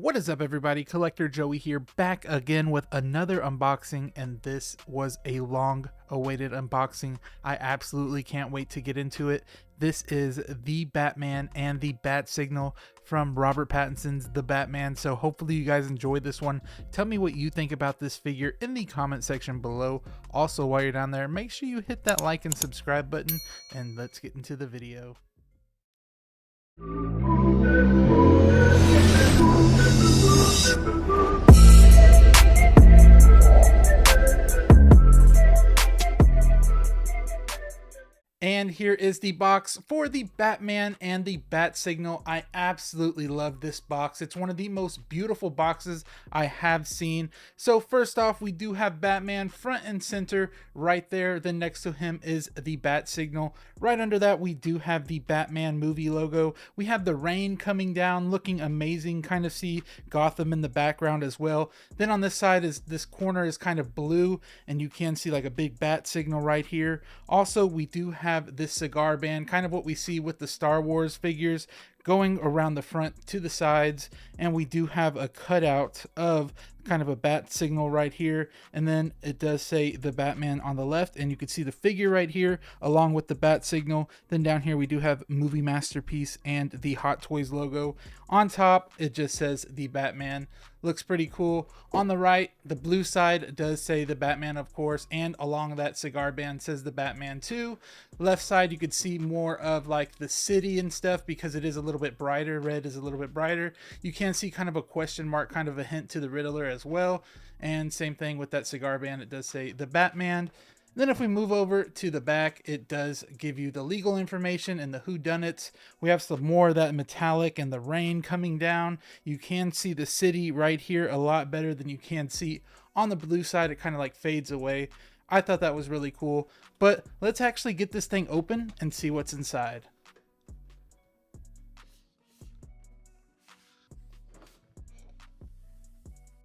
What is up, everybody? Collector Joey here, back again with another unboxing, and this was a long awaited unboxing. I absolutely can't wait to get into it. This is the Batman and the Bat Signal from Robert Pattinson's The Batman, so hopefully you guys enjoyed this one. Tell me what you think about this figure in the comment section below. Also, while you're down there, make sure you hit that like and subscribe button, and let's get into the video. And here is the box for the Batman and the Bat Signal. I absolutely love this box. It's one of the most beautiful boxes I have seen. So first off, we do have Batman front and center right there. Then next to him is the Bat Signal. Right under that, we do have the Batman movie logo. We have the rain coming down, looking amazing. Kind of see Gotham in the background as well. Then on this side, this corner is kind of blue, and you can see like a big Bat Signal right here. Also, we do have this cigar band, kind of what we see with the Star Wars figures, going around the front to the sides, and we do have a cutout of kind of a Bat Signal right here, and then it does say the Batman on the left, and you can see the figure right here along with the Bat Signal. Then down here we do have Movie Masterpiece and the Hot Toys logo. On top it just says the Batman. Looks pretty cool. On the right, the blue side does say the Batman, of course, and along that cigar band says the Batman too. Left side you could see more of like the city and stuff because it is a little bit brighter. Red is a little bit brighter. You can see kind of a question mark, kind of a hint to the Riddler as well. And same thing with that cigar band, it does say the Batman. Then if we move over to the back, it does give you the legal information and the whodunits. We have some more of that metallic and the rain coming down. You can see the city right here a lot better than you can see on the blue side. It kind of like fades away. I thought that was really cool. But let's actually get this thing open and see what's inside.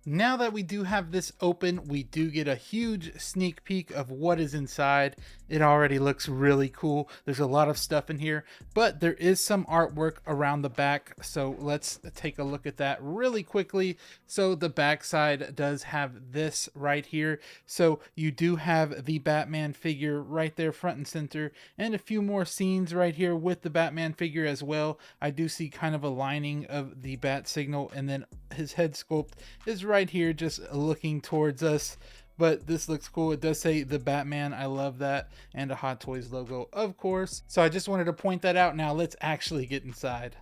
Now that we do have this open, we do get a huge sneak peek of what is inside. It already looks really cool. There's a lot of stuff in here, but there is some artwork around the back. So let's take a look at that really quickly. So the back side does have this right here. So you do have the Batman figure right there front and center, and a few more scenes right here with the Batman figure as well. I do see kind of a lining of the Bat Signal, and then his head sculpt is right here just looking towards us. But this looks cool. It does say the Batman. I love that. And a Hot Toys logo, of course. So I just wanted to point that out. Now let's actually get inside.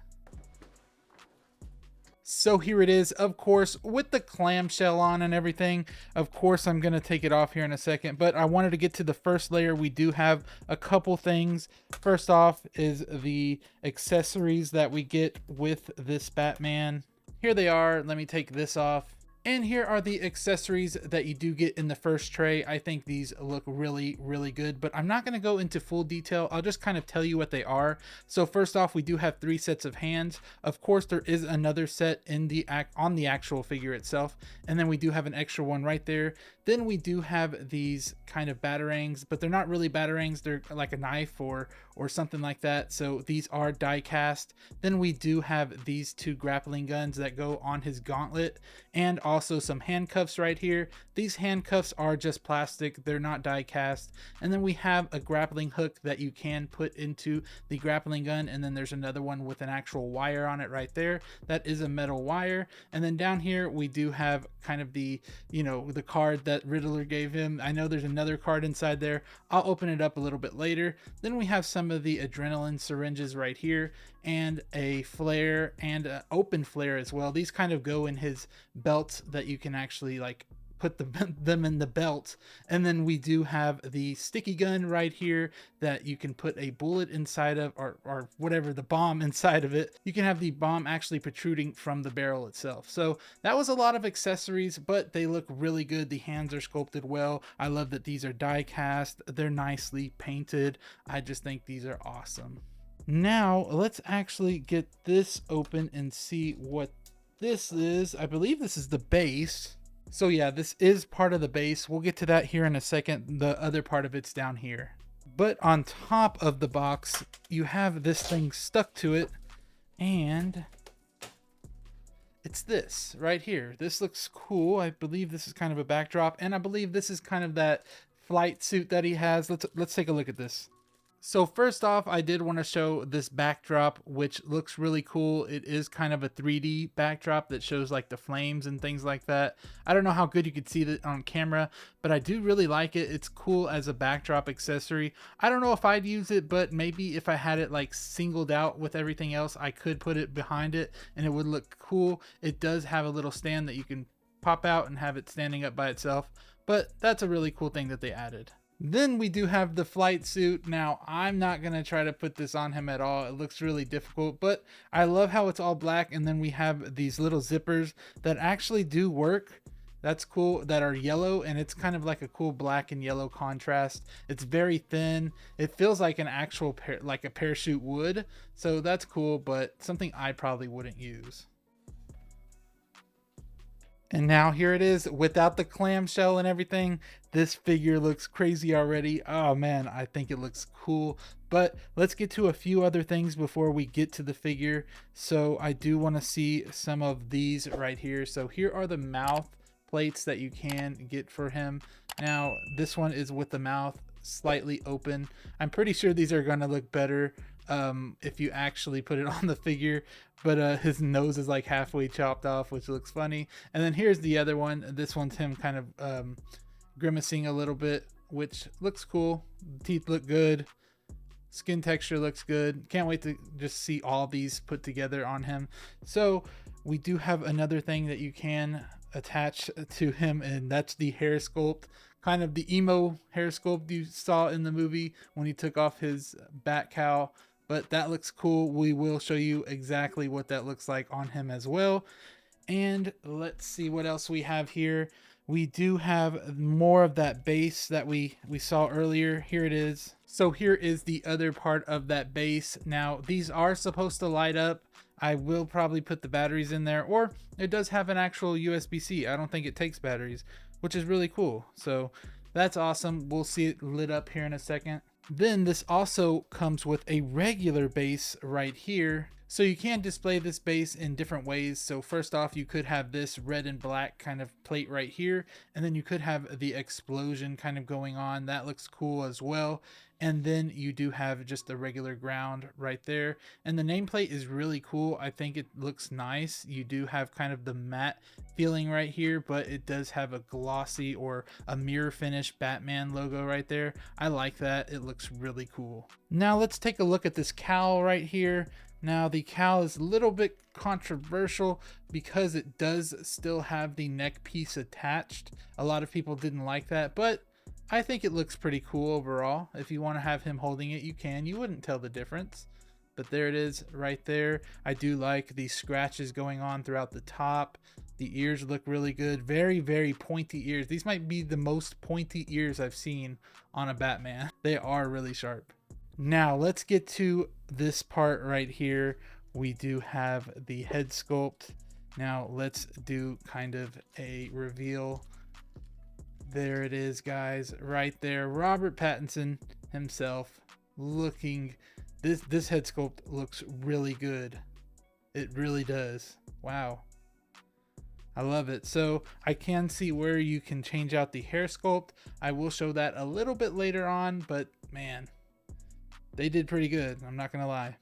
So here it is, of course, with the clamshell on and everything. Of course, I'm going to take it off here in a second, but I wanted to get to the first layer. We do have a couple things. First off is the accessories that we get with this Batman. Here they are. Let me take this off. And here are the accessories that you do get in the first tray. I think these look really, really good, but I'm not going to go into full detail. I'll just kind of tell you what they are. So first off, we do have 3 sets of hands. Of course, there is another set in the on the actual figure itself. And then we do have an extra one right there. Then we do have these kind of batarangs, but they're not really batarangs. They're like a knife or something like that. So these are die cast. Then we do have these 2 grappling guns that go on his gauntlet, and also some handcuffs right here. These handcuffs are just plastic. They're not die cast. And then we have a grappling hook that you can put into the grappling gun. And then there's another one with an actual wire on it right there. That is a metal wire. And then down here, we do have kind of the, the card that Riddler gave him. I know there's another card inside there. I'll open it up a little bit later. Then we have some of the adrenaline syringes right here, and a flare and an open flare as well. These kind of go in his belt that you can actually like put them in the belt. And then we do have the sticky gun right here that you can put a bullet inside of, or whatever, the bomb inside of it. You can have the bomb actually protruding from the barrel itself. So that was a lot of accessories, but they look really good. The hands are sculpted well. I love that these are die cast. They're nicely painted. I just think these are awesome. Now let's actually get this open and see what this is. I believe this is the base. So yeah, this is part of the base. We'll get to that here in a second. The other part of it's down here. But on top of the box, you have this thing stuck to it, and it's this right here. This looks cool. I believe this is kind of a backdrop, and I believe this is kind of that flight suit that he has. Let's take a look at this. So first off, I did want to show this backdrop, which looks really cool. It is kind of a 3D backdrop that shows like the flames and things like that. I don't know how good you could see that on camera, but I do really like it. It's cool as a backdrop accessory. I don't know if I'd use it, but maybe if I had it like singled out with everything else, I could put it behind it and it would look cool. It does have a little stand that you can pop out and have it standing up by itself, but that's a really cool thing that they added. Then we do have the flight suit. Now, I'm not going to try to put this on him at all. It looks really difficult, but I love how it's all black. And then we have these little zippers that actually do work. That's cool, that are yellow, and it's kind of like a cool black and yellow contrast. It's very thin. It feels like an actual like a parachute would. So that's cool, but something I probably wouldn't use. And now here it is without the clamshell and everything. This figure looks crazy already. Oh man, I think it looks cool. But let's get to a few other things before we get to the figure. So I do want to see some of these right here. So here are the mouth plates that you can get for him. Now this one is with the mouth slightly open. I'm pretty sure these are going to look better if you actually put it on the figure, but his nose is like halfway chopped off, which looks funny. And then here's the other one. This one's him kind of grimacing a little bit, which looks cool. Teeth look good, skin texture looks good. Can't wait to just see all these put together on him. So we do have another thing that you can attach to him, and that's the hair sculpt, kind of the emo hair sculpt you saw in the movie when he took off his bat cowl. But that looks cool. We will show you exactly what that looks like on him as well. And let's see what else we have here. We do have more of that base that we saw earlier. Here it is. So here is the other part of that base. Now these are supposed to light up. I will probably put the batteries in there, or it does have an actual USB-C. I don't think it takes batteries, which is really cool. So that's awesome. We'll see it lit up here in a second. Then this also comes with a regular base right here. So you can display this base in different ways. So first off, you could have this red and black kind of plate right here. And then you could have the explosion kind of going on. That looks cool as well. And then you do have just the regular ground right there. And the nameplate is really cool. I think it looks nice. You do have kind of the matte feeling right here, but it does have a glossy or a mirror finish Batman logo right there. I like that. It looks really cool. Now let's take a look at this cowl right here. Now the cowl is a little bit controversial because it does still have the neck piece attached. A lot of people didn't like that, but I think it looks pretty cool overall. If you want to have him holding it, you can. You wouldn't tell the difference. But there it is right there. I do like the scratches going on throughout the top. The ears look really good. Very, very pointy ears. These might be the most pointy ears I've seen on a Batman. They are really sharp. Now let's get to this part right here. We do have the head sculpt. Now let's do kind of a reveal. There it is, guys, right there. Robert Pattinson himself looking. This head sculpt looks really good. It really does. Wow. I love it. So I can see where you can change out the hair sculpt. I will show that a little bit later on, but man, they did pretty good. I'm not going to lie.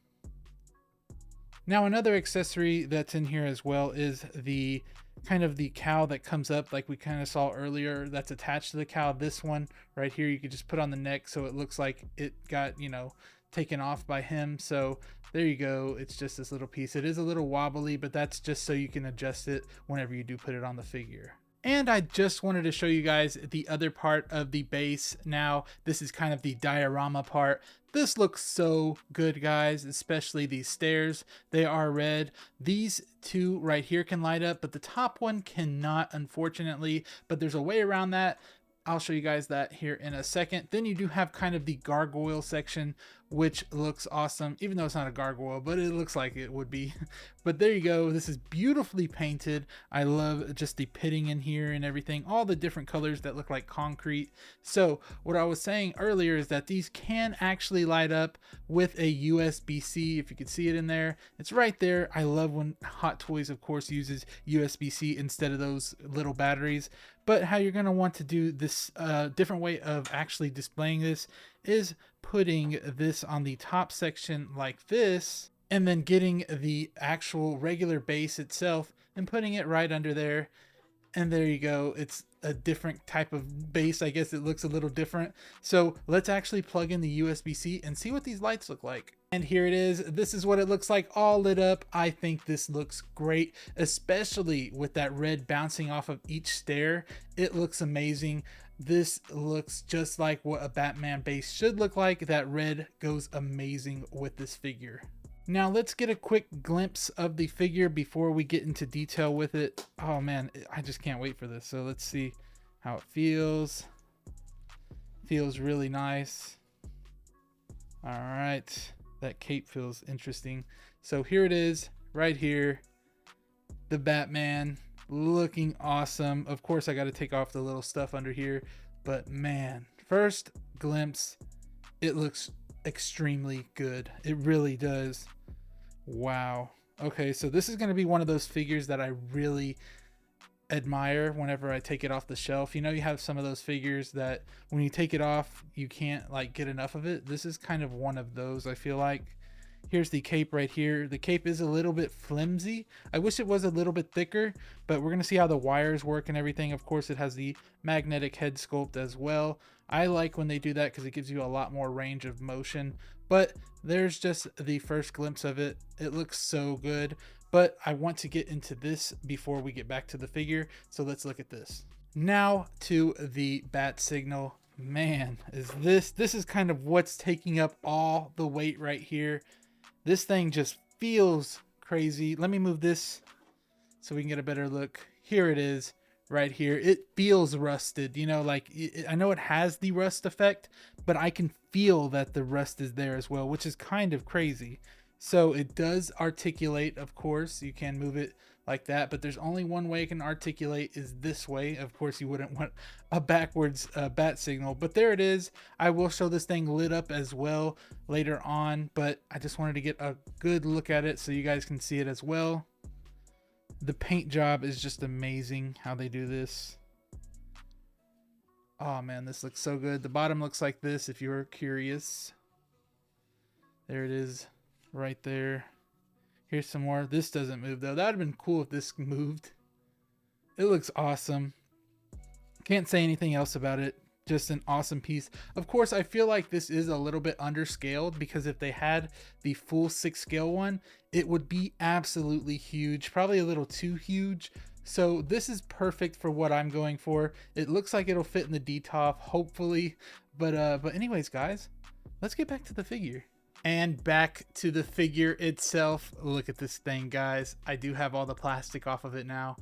Now another accessory that's in here as well is the kind of the cowl that comes up like we kind of saw earlier that's attached to the cowl. This one right here, you could just put on the neck so it looks like it got, you know, taken off by him. So there you go. It's just this little piece. It is a little wobbly, but that's just so you can adjust it whenever you do put it on the figure. And I just wanted to show you guys the other part of the base. Now, this is kind of the diorama part. This looks so good, guys, especially these stairs. They are red. These two right here can light up, but the top one cannot, unfortunately. But there's a way around that. I'll show you guys that here in a second. Then you do have kind of the gargoyle section, which looks awesome, even though it's not a gargoyle, but it looks like it would be. But there you go. This is beautifully painted. I love just the pitting in here and everything, all the different colors that look like concrete. So what I was saying earlier is that these can actually light up with a USB-C. If you could see it in there, it's right there. I love when Hot Toys, of course, uses USB-C instead of those little batteries. But how you're going to want to do this different way of actually displaying this is putting this on the top section like this, and then getting the actual regular base itself and putting it right under there. And there you go. It's a different type of base. I guess it looks a little different. So let's actually plug in the USB-C and see what these lights look like. And here it is. This is what it looks like all lit up. I think this looks great, especially with that red bouncing off of each stair. It looks amazing. This looks just like what a Batman base should look like. That red goes amazing with this figure. Now let's get a quick glimpse of the figure before we get into detail with it. Oh man, I just can't wait for this. So let's see how it feels. Feels really nice. All right, that cape feels interesting. So here it is right here. The Batman looking awesome. Of course, I got to take off the little stuff under here, but man, first glimpse, it looks extremely good. It really does. Wow. Okay, so this is going to be one of those figures that I really admire whenever I take it off the shelf. You know, you have some of those figures that when you take it off, you can't like get enough of it. This is kind of one of those, I feel like. Here's the cape right here. The cape is a little bit flimsy. I wish it was a little bit thicker, but we're going to see how the wires work and everything. Of course, it has the magnetic head sculpt as well. I like when they do that because it gives you a lot more range of motion. But there's just the first glimpse of it. It looks so good. But I want to get into this before we get back to the figure. So let's look at this. Now to the bat signal. Man, this is kind of what's taking up all the weight right here. This thing just feels crazy. Let me move this so we can get a better look. Here it is right here. It feels rusted, you know, like I know it has the rust effect, but I can feel that the rust is there as well, which is kind of crazy. So it does articulate, of course. You can move it like that, but there's only one way it can articulate, is this way. Of course, you wouldn't want a backwards bat signal, but there it is. I will show this thing lit up as well later on, but I just wanted to get a good look at it so you guys can see it as well. The paint job is just amazing how they do this. Oh man, this looks so good. The bottom looks like this if you were curious. There it is right there. Here's some more. This doesn't move though. That would have been cool if this moved. It looks awesome. Can't say anything else about it. Just an awesome piece. Of course, I feel like this is a little bit underscaled because if they had the full 6 scale one, it would be absolutely huge. Probably a little too huge. So this is perfect for what I'm going for. It looks like it'll fit in the DTOF, hopefully. But anyways, guys, let's get back to the figure. And back to the figure itself. Look at this thing, guys. I do have all the plastic off of it now.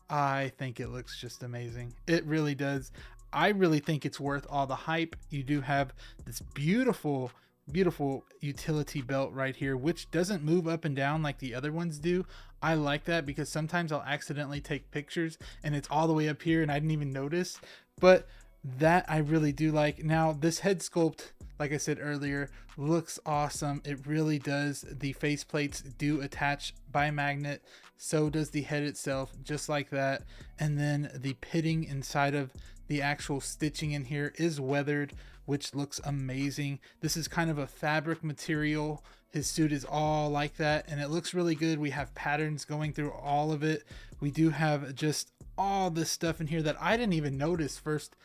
I think it looks just amazing. It really does. I really think it's worth all the hype. You do have this beautiful, beautiful utility belt right here, which doesn't move up and down like the other ones do. I like that because sometimes I'll accidentally take pictures and it's all the way up here and I didn't even notice. But that I really do like. Now this head sculpt, like I said earlier, looks awesome. It really does. The face plates do attach by magnet. So does the head itself, just like that. And then the pitting inside of the actual stitching in here is weathered, which looks amazing. This is kind of a fabric material. His suit is all like that and it looks really good. We have patterns going through all of it. We do have just all this stuff in here that I didn't even notice first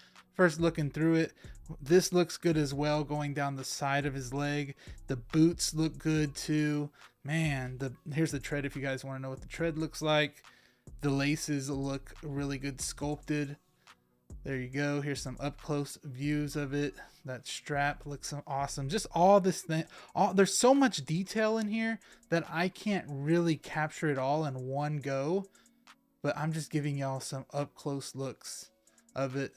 looking through it. This looks good as well, going down the side of his leg. The boots look good too. Man, here's the tread if you guys want to know what the tread looks like. The laces look really good sculpted. There you go. Here's some up close views of it. That strap looks awesome. Just all this thing. There's so much detail in here that I can't really capture it all in one go. But I'm just giving y'all some up close looks of it.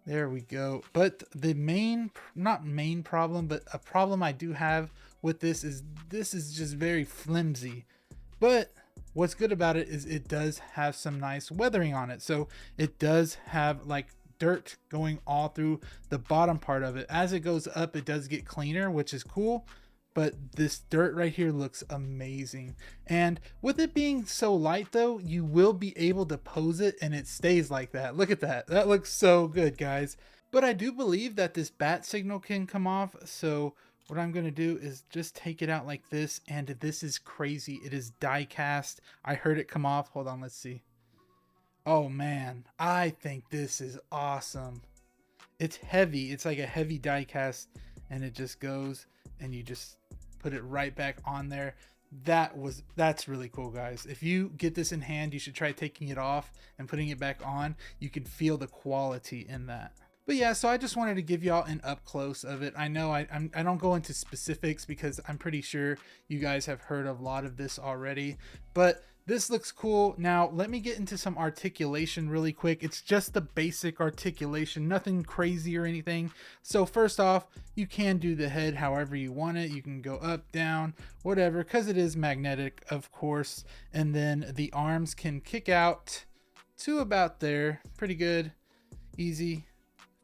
There we go. But the main, not main problem, but a problem I do have with this is just very flimsy. But what's good about it is it does have some nice weathering on it. So it does have like dirt going all through the bottom part of it. As it goes up, it does get cleaner, which is cool. But this dirt right here looks amazing. And with it being so light though, you will be able to pose it and it stays like that. Look at that. That looks so good, guys. But I do believe that this bat signal can come off. So what I'm going to do is just take it out like this. And this is crazy. It is die cast. I heard it come off. Hold on, let's see. Oh man, I think this is awesome. It's heavy. It's like a heavy die cast, and it just goes and you just put it right back on there. That's really cool, guys. If you get this in hand, you should try taking it off and putting it back on. You can feel the quality in that. But yeah, so I just wanted to give y'all an up close of it. I know I don't go into specifics because I'm pretty sure you guys have heard of a lot of this already, but this looks cool. Now let me get into some articulation really quick. It's just the basic articulation, nothing crazy or anything. So first off, you can do the head however you want it. You can go up, down, whatever, because it is magnetic, of course. And then the arms can kick out to about there. Pretty good, easy.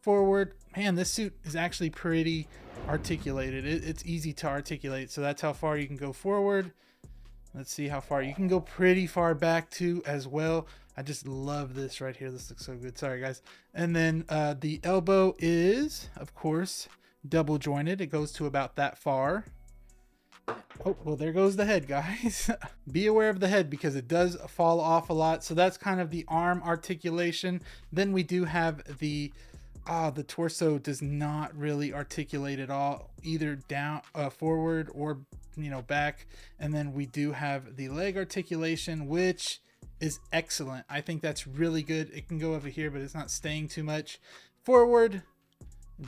Forward. Man, this suit is actually pretty articulated. It's easy to articulate, so that's how far you can go forward. Let's see how far you can go. Pretty far back too as well. I just love this right here. This looks so good. Sorry guys. And then the elbow is of course double jointed. It goes to about that far. Oh, well, there goes the head, guys. Be aware of the head because it does fall off a lot. So that's kind of the arm articulation. Then we do have the torso does not really articulate at all, either down, forward, or back. And then we do have the leg articulation, which is excellent. I think that's really good. It can go over here, but it's not staying too much. Forward,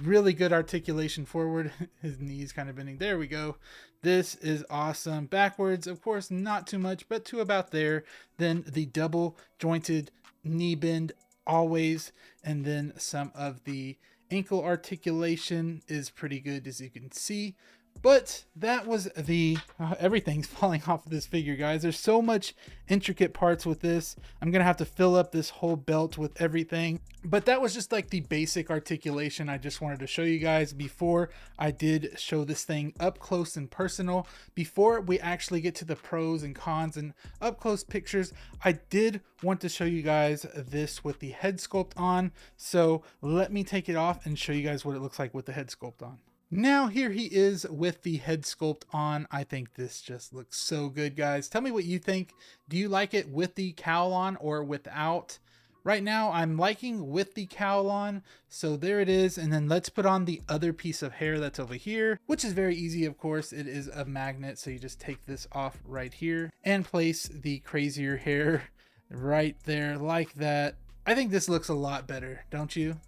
really good articulation forward. His knees kind of bending. There we go. This is awesome. Backwards, of course, not too much, but to about there. Then the double jointed knee bend always, and then some of the ankle articulation is pretty good, as you can see. But that was the everything's falling off of this figure, guys. There's so much intricate parts with this. I'm gonna have to fill up this whole belt with everything, but that was just like the basic articulation I just wanted to show you guys before I did show this thing up close and personal. Before we actually get to the pros and cons and up close pictures, I did want to show you guys this with the head sculpt on. So let me take it off and show you guys what it looks like with the head sculpt on. Now here he is with the head sculpt on. I think this just looks so good, guys. Tell me what you think. Do you like it with the cowl on or without? Right now I'm liking with the cowl on, so there it is. And then let's put on the other piece of hair that's over here, which is very easy. Of course, it is a magnet, so you just take this off right here and place the crazier hair right there like that. I think this looks a lot better, don't you?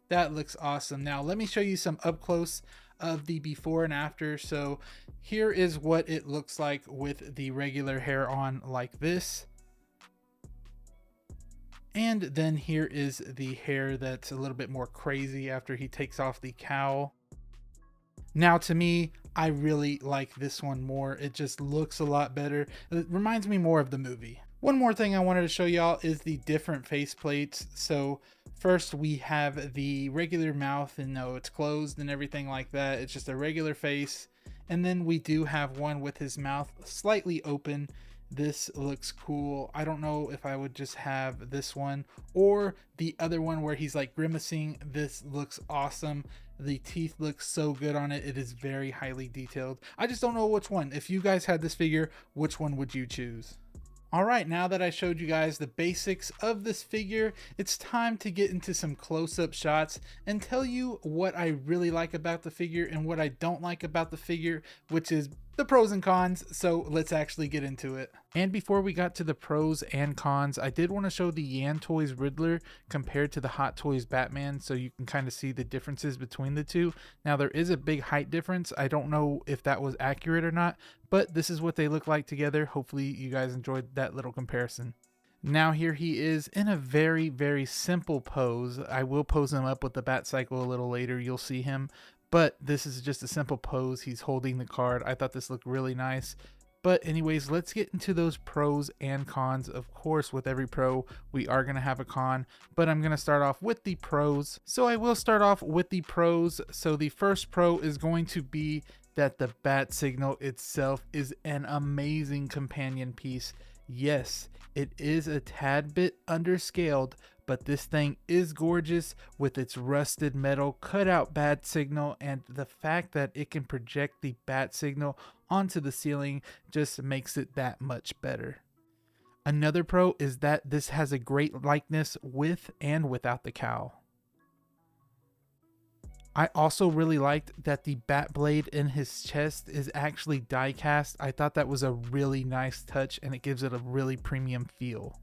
That looks awesome. Now let me show you some up close of the before and after. So here is what it looks like with the regular hair on like this. And then here is the hair that's a little bit more crazy after he takes off the cowl. Now to me, I really like this one more. It just looks a lot better. It reminds me more of the movie. One more thing I wanted to show y'all is the different face plates. So first we have the regular mouth, and no, it's closed and everything like that. It's just a regular face. And then we do have one with his mouth slightly open. This looks cool. I don't know if I would just have this one or the other one where he's like grimacing. This looks awesome. The teeth look so good on it. It is very highly detailed. I just don't know which one. If you guys had this figure, which one would you choose? All right, now that I showed you guys the basics of this figure, it's time to get into some close-up shots and tell you what I really like about the figure and what I don't like about the figure, which is the pros and cons. So let's actually get into it. And before we got to the pros and cons, I did want to show the Yan Toys Riddler compared to the Hot Toys Batman, so you can kind of see the differences between the two. Now there is a big height difference. I don't know if that was accurate or not, but this is what they look like together. Hopefully you guys enjoyed that little comparison. Now here he is in a very, very simple pose. I will pose him up with the bat cycle a little later. You'll see him. But this is just a simple pose. He's holding the card. I thought this looked really nice. But anyways, let's get into those pros and cons. Of course, with every pro, we are going to have a con. But I'm going to start off with the pros. So I will start off with the pros. So the first pro is going to be that the bat signal itself is an amazing companion piece. Yes, it is a tad bit underscaled, but this thing is gorgeous with its rusted metal cutout bat signal, and the fact that it can project the bat signal onto the ceiling just makes it that much better. Another pro is that this has a great likeness with and without the cowl. I also really liked that the bat blade in his chest is actually die cast. I thought that was a really nice touch and it gives it a really premium feel.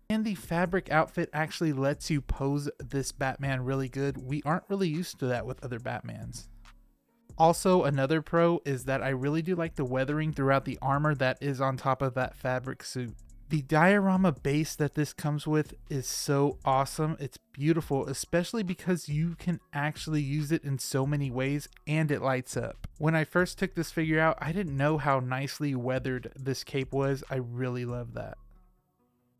And the fabric outfit actually lets you pose this Batman really good. We aren't really used to that with other Batmans. Also, another pro is that I really do like the weathering throughout the armor that is on top of that fabric suit. The diorama base that this comes with is so awesome. It's beautiful, especially because you can actually use it in so many ways and it lights up. When I first took this figure out, I didn't know how nicely weathered this cape was. I really love that.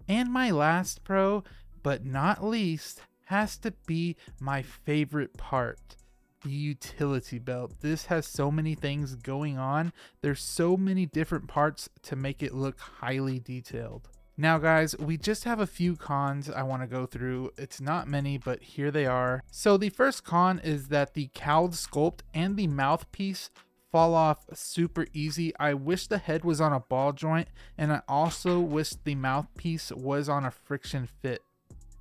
And my last pro, but not least, has to be my favorite part. The utility belt. This has so many things going on. There's so many different parts to make it look highly detailed. Now guys, we just have a few cons I want to go through. It's not many, but here they are. So the first con is that the cowled sculpt and the mouthpiece fall off super easy. I wish the head was on a ball joint, and I also wish the mouthpiece was on a friction fit.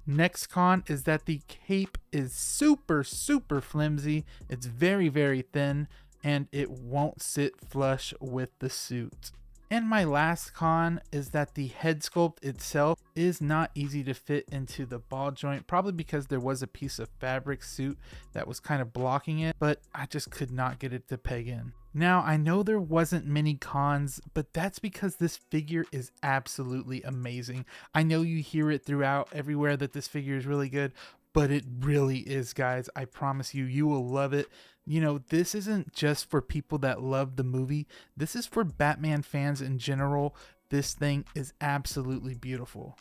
Next con is that the cape is super flimsy. It's very thin and it won't sit flush with the suit. And my last con is that the head sculpt itself is not easy to fit into the ball joint, probably because there was a piece of fabric suit that was kind of blocking it, but I just could not get it to peg in. Now, I know there wasn't many cons, but that's because this figure is absolutely amazing. I know you hear it throughout everywhere that this figure is really good, but it really is, guys. I promise you, you will love it. You know, this isn't just for people that love the movie. This is for Batman fans in general. This thing is absolutely beautiful.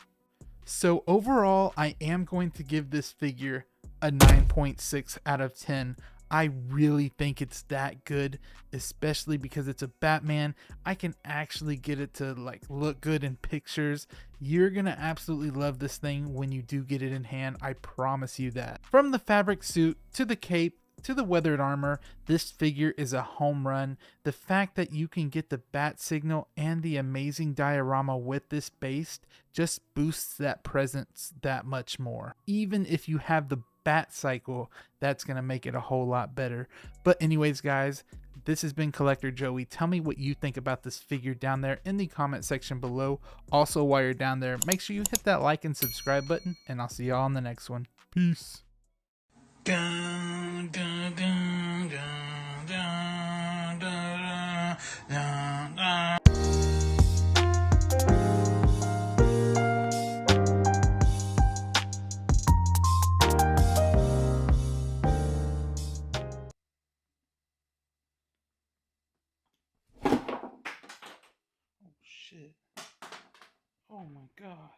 So overall, I am going to give this figure a 9.6 out of 10. I really think it's that good, especially because it's a Batman. I can actually get it to like look good in pictures. You're gonna absolutely love this thing when you do get it in hand. I promise you that. From the fabric suit to the cape to the weathered armor, this figure is a home run. The fact that you can get the bat signal and the amazing diorama with this base just boosts that presence that much more. Even if you have the bat cycle, that's gonna make it a whole lot better. But anyways, guys, this has been Collector Joey. Tell me what you think about this figure down there in the comment section below. Also, while you're down there, make sure you hit that like and subscribe button, and I'll see y'all on the next one. Peace. Dun, dun, dun, dun, dun, dun, dun, dun. Oh shit. Oh my god.